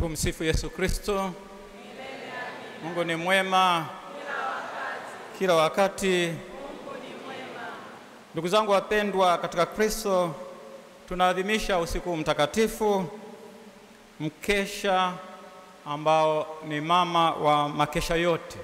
Tumsifu Yesu Kristo. Mungu ni mwema kila wakati. Mungu ni mwema. Ndugu zangu wapendwa katika Kristo, tunaadhimisha usiku mtakatifu, mkesha ambao ni mama wa makesha yote,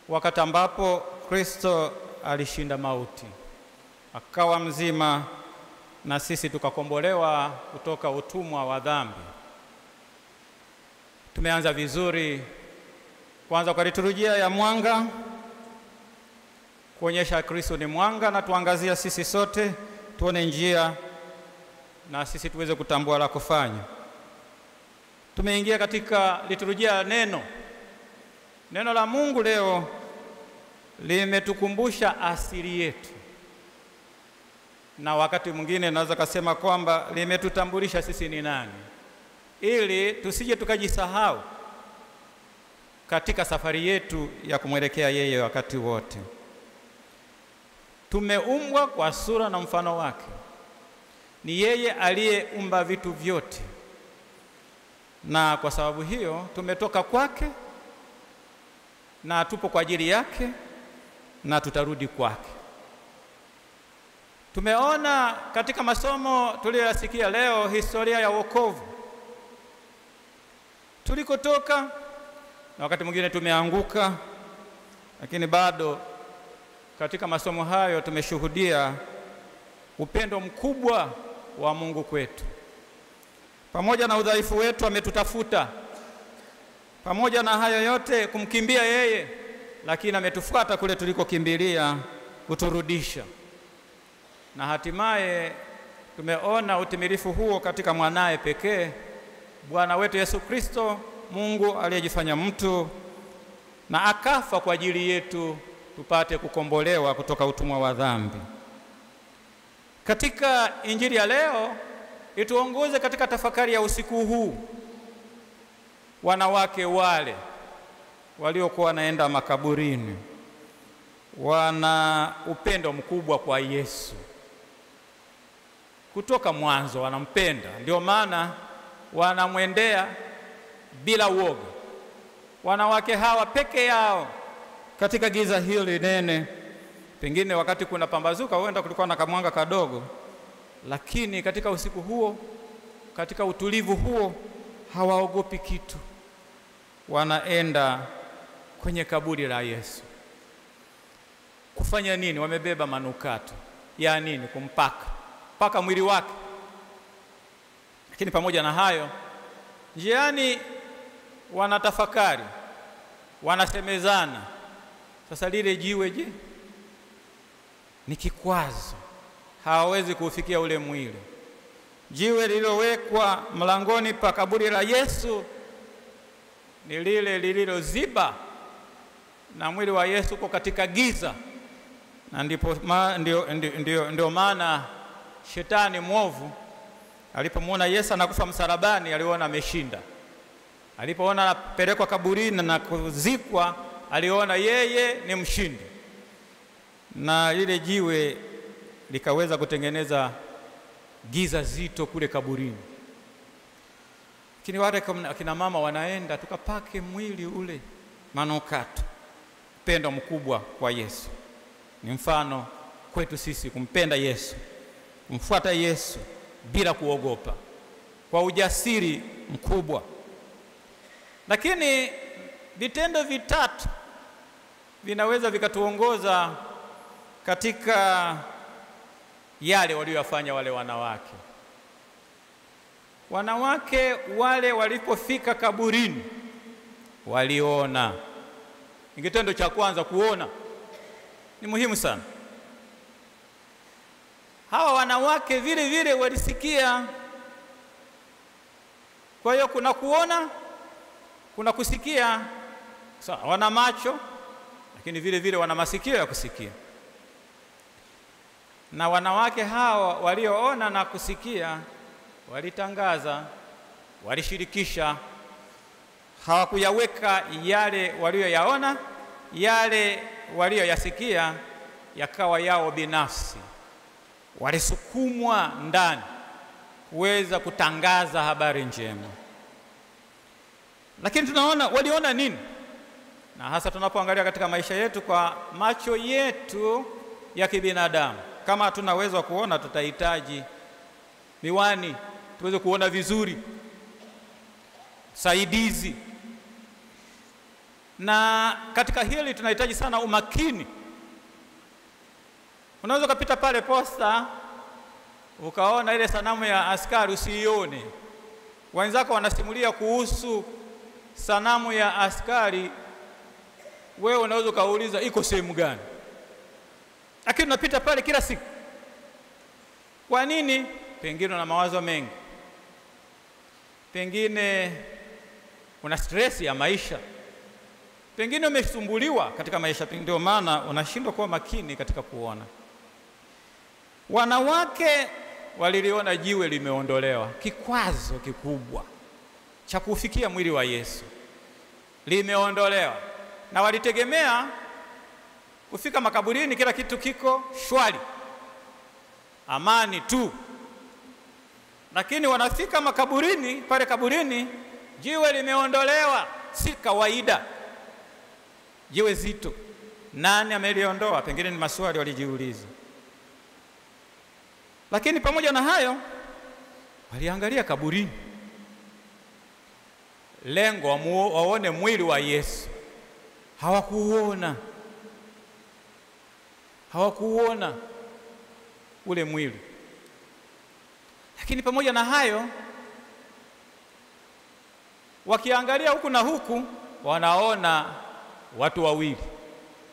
wakati ambapo Kristo alishinda mauti, akawa mzima na sisi tukakombolewa kutoka utumwa wa dhambi. Tumeanza vizuri kwanza kwa liturujia ya mwanga, kuonyesha Kristo ni mwanga na tuangazia sisi sote tuone njia na sisi tuweze kutambua la kufanya. Tumeingia katika liturujia ya neno. Neno la Mungu leo limetukumbusha asili yetu, na wakati mwingine naweza kusema kwamba limetutambulisha sisi ni nani, ili tusije tukajisahau katika safari yetu ya kumwelekea yeye wakati wote. Tumeumbwa kwa sura na mfano wake. Ni yeye aliyeumba vitu vyote, na kwa sababu hiyo tumetoka kwake na tupo kwa ajili yake na tutarudi kwake. Tumeona katika masomo tuliyoyasikia leo historia ya wokovu, tulikotoka, na wakati mwingine tumeanguka, lakini bado katika masomo hayo tumeshuhudia upendo mkubwa wa Mungu kwetu. Pamoja na udhaifu wetu ametutafuta, pamoja na hayo yote kumkimbia yeye, lakini ametufuata kule tulikokimbilia kuturudisha. Na hatimaye tumeona utimilifu huo katika mwanaye pekee, Bwana wetu Yesu Kristo, Mungu aliyejifanya mtu na akafa kwa ajili yetu tupate kukombolewa kutoka utumwa wa dhambi. Katika Injili ya leo ituongoze katika tafakari ya usiku huu. Wanawake wale waliokuwa wanaenda makaburini wana upendo mkubwa kwa Yesu. Kutoka mwanzo wanampenda, ndio maana wanamwendea bila uoga. Wanawake hawa peke yao katika giza hili nene, pengine wakati kuna pambazuka huenda kulikuwa na kamwanga kadogo, lakini katika usiku huo, katika utulivu huo, hawaogopi kitu. Wanaenda kwenye kaburi la Yesu. Kufanya nini? Wamebeba manukato ya nini? Kumpaka mwili wake. Lakini pamoja na hayo, njiani wanatafakari, wanasemezana, sasa lile jiwe je, ni kikwazo, hawawezi kuufikia ule mwili. Jiwe lililowekwa mlangoni pa kaburi la Yesu ni lile lililoziba, na mwili wa Yesu uko katika giza. Na ndio maana shetani mwovu alipomwona Yesu anakufa msalabani aliona ameshinda. Alipoona anapelekwa kaburini na kuzikwa aliona yeye ni mshindi, na lile jiwe likaweza kutengeneza giza zito kule kaburini. Lakini wale akina mama wanaenda tukapake mwili ule manukato. Upendo mkubwa kwa Yesu ni mfano kwetu sisi kumpenda Yesu, kumfuata Yesu bila kuogopa, kwa ujasiri mkubwa. Lakini vitendo vitatu vinaweza vikatuongoza katika yale waliyofanya wale wanawake. Wanawake wale walipofika kaburini waliona. Kitendo cha kwanza, kuona, ni muhimu sana. Hawa wanawake vile vile walisikia. Kwa hiyo kuna kuona, kuna kusikia. Sawa, wana macho lakini vile vile wana masikio ya kusikia. Na wanawake hawa walioona na kusikia walitangaza, walishirikisha. Hawakuyaweka yale walioyaona, yale walioyasikia yakawa yao binafsi. Walisukumwa ndani kuweza kutangaza habari njema. Lakini tunaona waliona nini? Na hasa tunapoangalia katika maisha yetu kwa macho yetu ya kibinadamu, kama hatuna uwezo wa kuona, tutahitaji miwani tuweze kuona vizuri, saidizi. Na katika hili tunahitaji sana umakini. Unaweza kupita pale posta ukaona ile sanamu ya askari usiione. Wenzako wanasimulia kuhusu sanamu ya askari, wewe unaweza kauliza iko sehemu gani? Lakini unapita pale kila siku. Kwa nini? Pengine una mawazo mengi, pengine una stress ya maisha, pengine umesumbuliwa katika maisha, ndio maana unashindwa kuwa makini katika kuona. Wanawake waliliona jiwe limeondolewa, kikwazo kikubwa cha kufikia mwili wa Yesu limeondolewa, na walitegemea kufika makaburini kila kitu kiko shwari, amani tu. Lakini wanafika makaburini, pale kaburini jiwe limeondolewa. Si kawaida, jiwe zito. Nani ameliondoa? Pengine ni maswali walijiuliza. Lakini pamoja na hayo waliangalia kaburini, lengo waone mwili wa Yesu. Hawakuona ule mwili. Lakini pamoja na hayo, wakiangalia huku na huku, wanaona watu wawili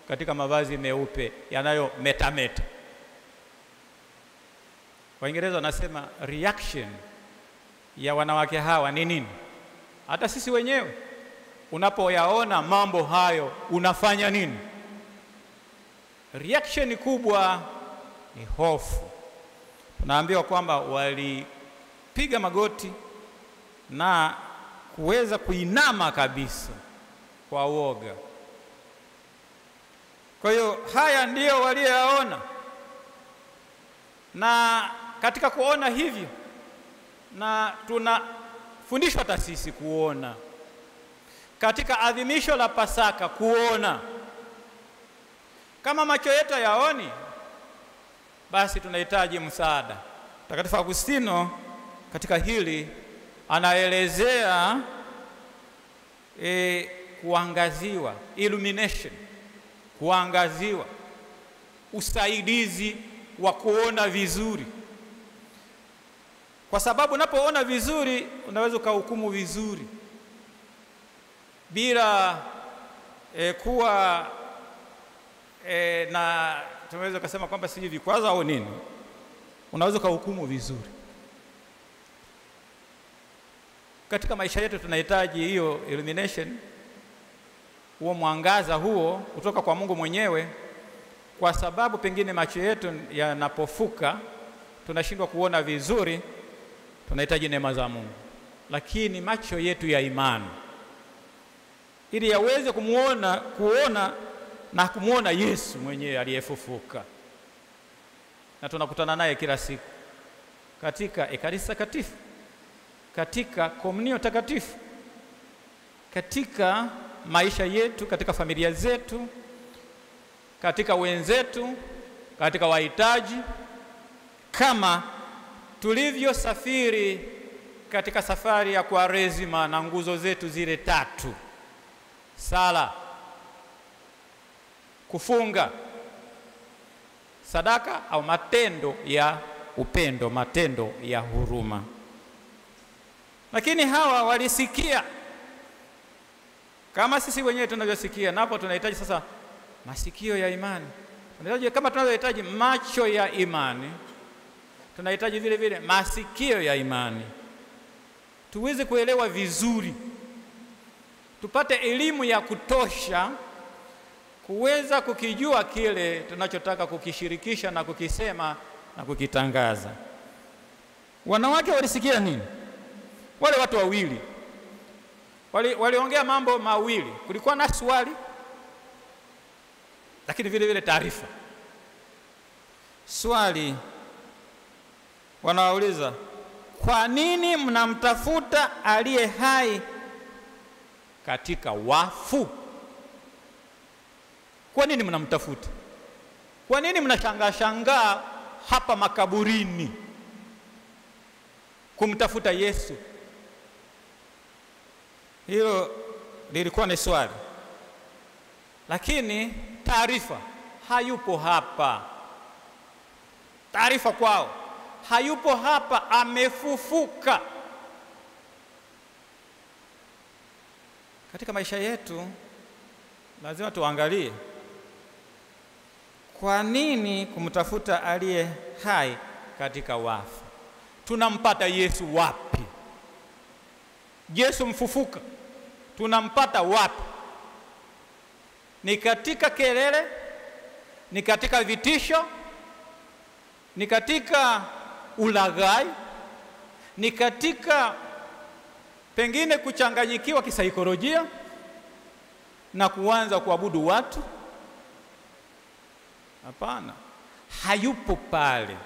katika mavazi meupe yanayo metameta. Waingereza wanasema reaction ya wanawake hawa ni nini? Hata sisi wenyewe unapoyaona mambo hayo unafanya nini? Reaction kubwa ni hofu. Tunaambiwa kwamba walipiga magoti na kuweza kuinama kabisa kwa woga. Kwa hiyo haya ndiyo waliyoyaona, na katika kuona hivyo, na tunafundishwa hata sisi kuona katika adhimisho la Pasaka, kuona. Kama macho yetu yaoni, basi tunahitaji msaada. Mtakatifu Agustino katika hili anaelezea kuangaziwa, illumination, kuangaziwa, usaidizi wa kuona vizuri. Kwa sababu unapoona vizuri unaweza kuhukumu vizuri bila kuwa na tunaweza kusema kwamba si vikwazo au nini. Unaweza kuhukumu vizuri. Katika maisha yetu tunahitaji hiyo illumination, huo mwangaza huo kutoka kwa Mungu mwenyewe, kwa sababu pengine macho yetu yanapofuka tunashindwa kuona vizuri, tunahitaji neema za Mungu. Lakini macho yetu ya imani, ili yaweze kuona na kumuona Yesu mwenyewe aliyefufuka, na tunakutana naye kila siku katika Ekaristi Takatifu, katika komunio takatifu, katika maisha yetu, katika familia zetu, katika wenzetu, katika wahitaji, kama tulivyosafiri katika safari ya Kwaresima na nguzo zetu zile tatu: sala, kufunga, sadaka au matendo ya upendo, matendo ya huruma. Lakini hawa walisikia kama sisi wenyewe tunavyosikia, napo tunahitaji sasa masikio ya imani. Tunahitaji, kama tunavyohitaji macho ya imani, tunahitaji vile vile masikio ya imani, tuweze kuelewa vizuri, tupate elimu ya kutosha kuweza kukijua kile tunachotaka kukishirikisha na kukisema na kukitangaza. Wanawake walisikia nini? Wale watu wawili waliongea mambo mawili. Kulikuwa na swali, lakini vile vile taarifa. Swali, wanawauliza, kwa nini mnamtafuta aliye hai katika wafu. Kwa nini mnamtafuta? Kwa nini mnashangaa hapa makaburini kumtafuta Yesu? Hilo lilikuwa ni swali. Lakini taarifa, hayupo hapa. Taarifa kwao, hayupo hapa, amefufuka. Katika maisha yetu lazima tuangalie, kwa nini kumtafuta aliye hai katika wafu? Tunampata Yesu wapi? Yesu mfufuka tunampata wapi? Ni katika kelele? Ni katika vitisho? Ni katika ulaghai? Ni katika pengine kuchanganyikiwa kisaikolojia na kuanza kuabudu watu? Hapana, hayupo pale,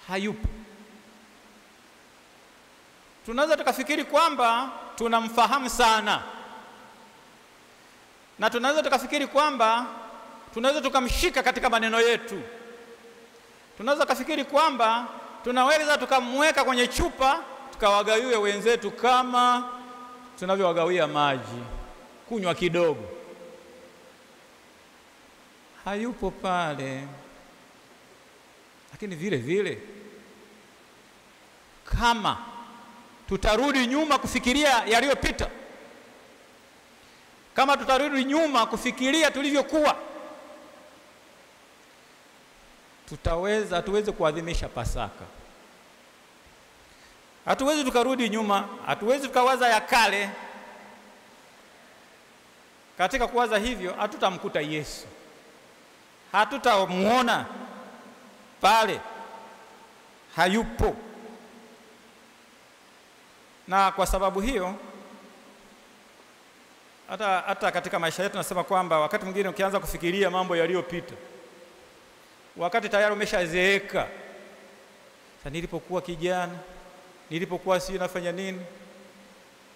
hayupo. Tunaweza tukafikiri kwamba tunamfahamu sana, na tunaweza tukafikiri kwamba tunaweza tukamshika katika maneno yetu. Tunaweza kufikiri kwamba tunaweza tukamweka kwenye chupa tukawagawie wenzetu kama tunavyowagawia maji, kunywa kidogo. Hayupo pale. Lakini vile vile, kama tutarudi nyuma kufikiria yaliyopita, kama tutarudi nyuma kufikiria tulivyokuwa, hatuwezi kuadhimisha Pasaka. Hatuwezi tukarudi nyuma, hatuwezi tukawaza ya kale. Katika kuwaza hivyo, hatutamkuta Yesu, hatutamuona pale, hayupo. Na kwa sababu hiyo, hata katika maisha yetu nasema kwamba wakati mwingine ukianza kufikiria mambo yaliyopita, wakati tayari umeshazeeka, sasa nilipokuwa kijana, nilipokuwa si nafanya nini,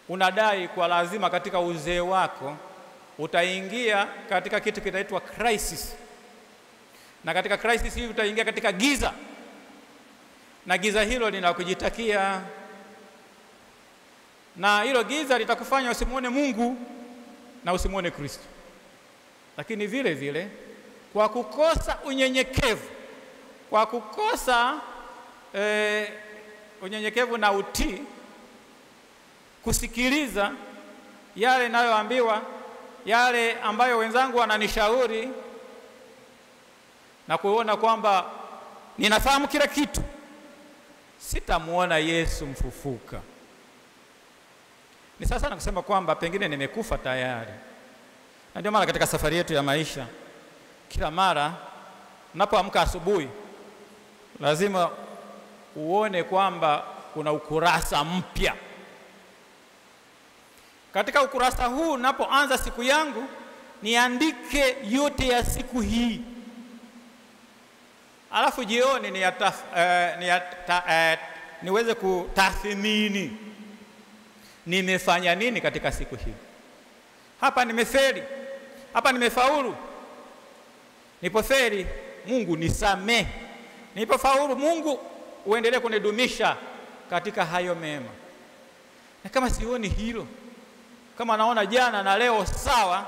unadai kwa lazima katika uzee wako utaingia katika kitu kinaitwa crisis. Na katika crisis hii utaingia katika giza, na giza hilo linakujitakia, na hilo giza litakufanya usimuone Mungu na usimuone Kristo. Lakini vile vile, kwa kukosa unyenyekevu, kwa kukosa unyenyekevu na utii, kusikiliza yale ninayoambiwa, yale ambayo wenzangu wananishauri, na kuona kwamba ninafahamu kila kitu, sitamuona Yesu mfufuka. Ni sasa na kusema kwamba pengine nimekufa tayari. Na ndio maana katika safari yetu ya maisha, kila mara unapoamka asubuhi, lazima uone kwamba kuna ukurasa mpya. Katika ukurasa huu, napoanza siku yangu, niandike yote ya siku hii. Alafu jioni niweze kutathmini nimefanya nini katika siku hii. Hapa nimefeli, hapa nimefaulu. Nilipofeli, Mungu nisamehe. Nilipofaulu, Mungu uendelee kunidumisha katika hayo mema. Na kama sioni hilo, kama naona jana na leo sawa,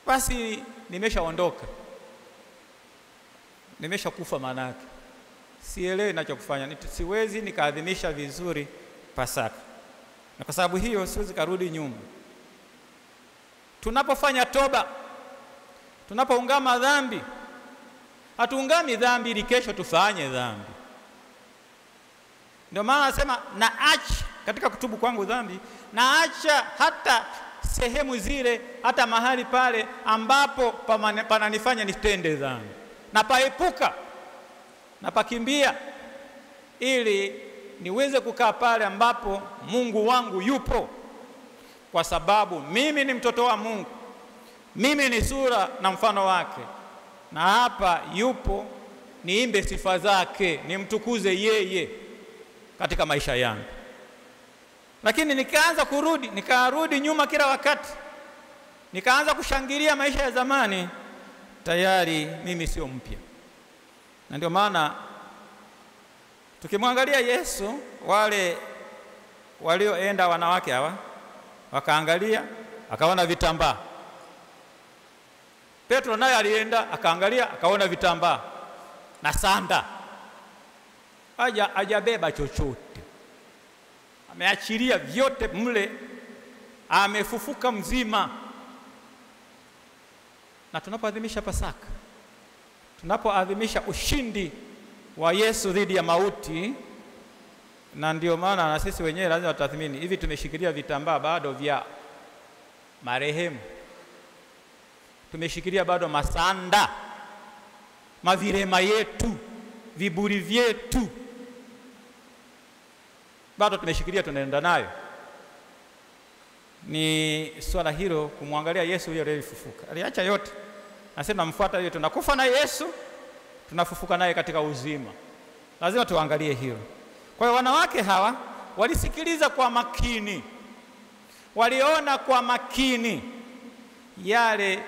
basi nimeshaondoka, nimeshakufa. Manake sielewi ninachokufanya, siwezi nikaadhimisha vizuri Pasaka. Na kwa sababu hiyo siwezi karudi nyuma. Tunapofanya toba, tunapoungama dhambi, hatuungami dhambi ili kesho tufanye dhambi. Ndio maana nasema naacha katika kutubu kwangu dhambi, naacha hata sehemu zile, hata mahali pale ambapo pananifanya nitende dhambi, na paepuka na pakimbia, ili niweze kukaa pale ambapo Mungu wangu yupo. Kwa sababu mimi ni mtoto wa Mungu, mimi ni sura na mfano wake, na hapa yupo niimbe sifa zake, nimtukuze yeye katika maisha yangu. Lakini nikarudi nyuma kila wakati, nikaanza kushangilia maisha ya zamani, tayari mimi sio mpya. Na ndio maana tukimwangalia Yesu, wale walioenda wanawake hawa wakaangalia akaona vitambaa. Petro naye alienda akaangalia akaona vitambaa na sanda. Hajabeba chochote, ameachilia vyote mle, amefufuka mzima. Na tunapoadhimisha Pasaka, tunapoadhimisha ushindi wa Yesu dhidi ya mauti, na ndio maana na sisi wenyewe lazima tutathmini, hivi tumeshikilia vitambaa bado vya marehemu? Tumeshikilia bado masanda, mavirema yetu, viburi vyetu, bado tumeshikilia, tunaenda nayo? Ni swala hilo, kumwangalia Yesu yule aliyefufuka. Aliacha yote, anasema mfuata yeye, tunakufa na Yesu, tunafufuka naye katika uzima. Lazima tuangalie hilo. Kwa hiyo wanawake hawa walisikiliza kwa makini, waliona kwa makini yale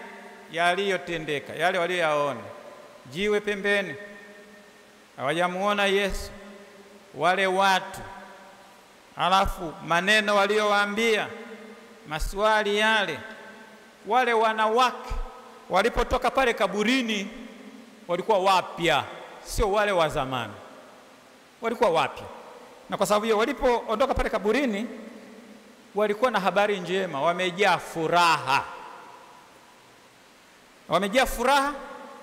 yaliyotendeka, yale waliyoyaona. Jiwe pembeni, hawajamuona Yesu wale watu, alafu maneno waliowaambia, maswali yale. Wale wanawake walipotoka pale kaburini walikuwa wapya, sio wale wa zamani, walikuwa wapya. Na kwa sababu hiyo walipoondoka pale kaburini walikuwa na habari njema, wamejaa furaha. Wamejaa furaha.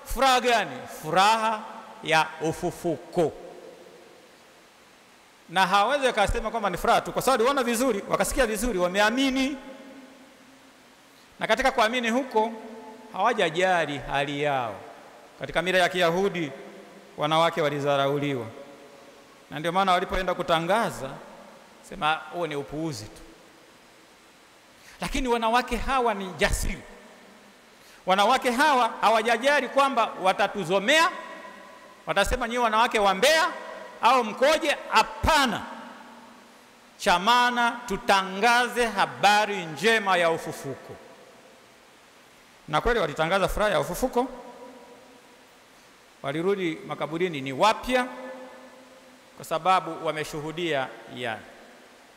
Furaha gani? Furaha ya ufufuko. Na hawawezi wakasema kwamba ni furaha tu, kwa sababu waliona vizuri, wakasikia vizuri, wameamini. Na katika kuamini huko hawajajali hali yao. Katika mila ya Kiyahudi wanawake walidharauliwa, na ndio maana walipoenda kutangaza sema huo ni upuuzi tu. Lakini wanawake hawa ni jasiri. Wanawake hawa hawajajali kwamba watatuzomea, watasema nyinyi wanawake wa Mbeya au mkoje. Hapana, cha maana tutangaze habari njema ya ufufuko. Na kweli walitangaza furaha ya ufufuko. Walirudi makaburini ni wapya, kwa sababu wameshuhudia yale.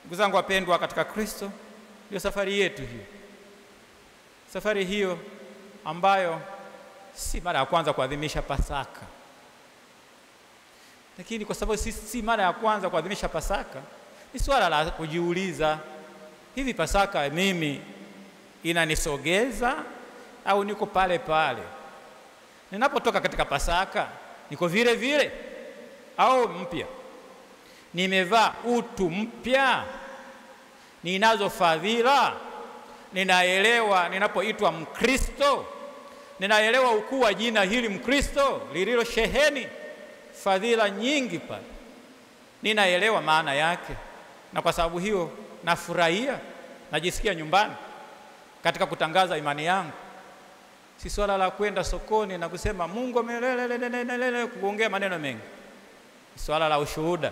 Ndugu zangu wapendwa katika Kristo, ndio safari yetu hiyo. Safari hiyo ambayo si mara ya kwanza kuadhimisha Pasaka. Lakini kwa sababu si mara ya kwanza kuadhimisha Pasaka, ni swala la kujiuliza, hivi Pasaka mimi inanisogeza au niko pale pale? Ninapotoka katika Pasaka niko vile vile au mpya? Nimevaa utu mpya? Ninazo fadhila? Ninaelewa ninapoitwa Mkristo? Ninaelewa ukuu wa jina hili Mkristo lililo sheheni fadhila nyingi pale? Ninaelewa maana yake, na kwa sababu hiyo nafurahia, najisikia nyumbani katika kutangaza imani yangu. Si swala la kwenda sokoni na kusema Mungu amelele kuongea maneno mengi. Swala la ushuhuda.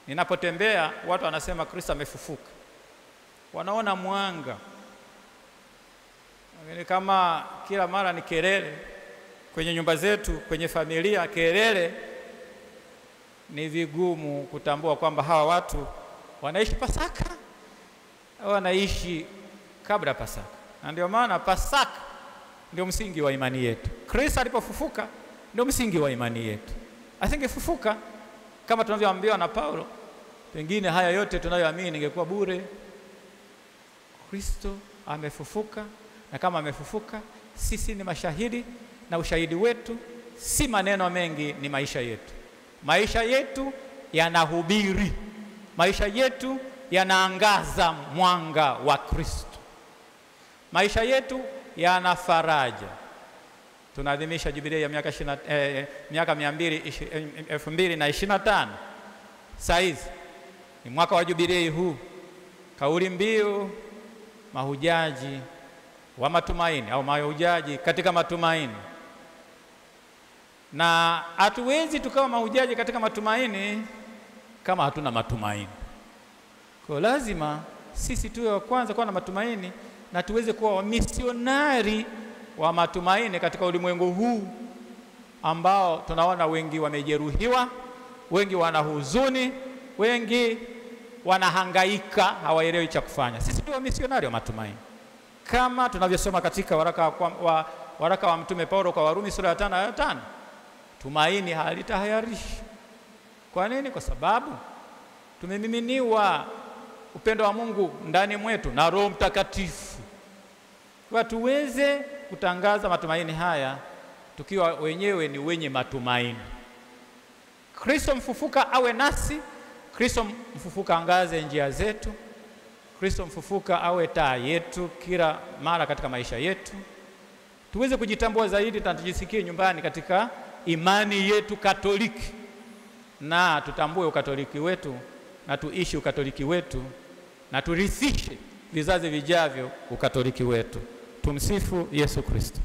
Ninapotembea watu wanasema Kristo amefufuka, wanaona mwanga. Kama kila mara ni kelele kwenye nyumba zetu, kwenye familia kelele, ni vigumu kutambua kwamba hawa watu wanaishi Pasaka au wanaishi kabla Pasaka. Na ndio maana Pasaka ndio msingi wa imani yetu. Kristo alipofufuka ndio msingi wa imani yetu. Asingefufuka kama tunavyoambiwa na Paulo, pengine haya yote tunayoamini ingekuwa bure. Kristo amefufuka, na kama amefufuka sisi ni mashahidi, na ushahidi wetu si maneno mengi, ni maisha yetu. Maisha yetu yanahubiri, maisha yetu yanaangaza mwanga wa Kristo, maisha yetu yana faraja. Tunaadhimisha jubilei ya miaka 2025. Saizi ni mwaka wa jubilei huu. Kauli mbiu mahujaji wa matumaini, au mahujaji katika matumaini. Na hatuwezi tukawa mahujaji katika matumaini kama hatuna matumaini. Kwa lazima sisi tuwe wa kwanza kuwa na matumaini na tuweze kuwa wamisionari wa matumaini katika ulimwengu huu ambao tunaona wengi wamejeruhiwa, wengi wana huzuni, wengi wanahangaika, hawaelewi cha kufanya. Sisi tuwe wamisionari wa matumaini. Kama tunavyosoma katika waraka wa Mtume Paulo kwa Warumi sura ya 5 aya 5. Tumaini halitahayarishi. Kwa nini? Kwa sababu tumemiminiwa upendo wa Mungu ndani mwetu na Roho Mtakatifu. Kwa tuweze kutangaza matumaini haya tukiwa wenyewe ni wenye matumaini. Kristo mfufuka awe nasi, Kristo mfufuka angaze njia zetu, Kristo mfufuka awe taa yetu kila mara katika maisha yetu. Tuweze kujitambua zaidi na tujisikie nyumbani katika imani yetu Katoliki, na tutambue ukatoliki wetu na tuishi ukatoliki wetu na turithishe vizazi vijavyo ukatoliki wetu. Tumsifu Yesu Kristo.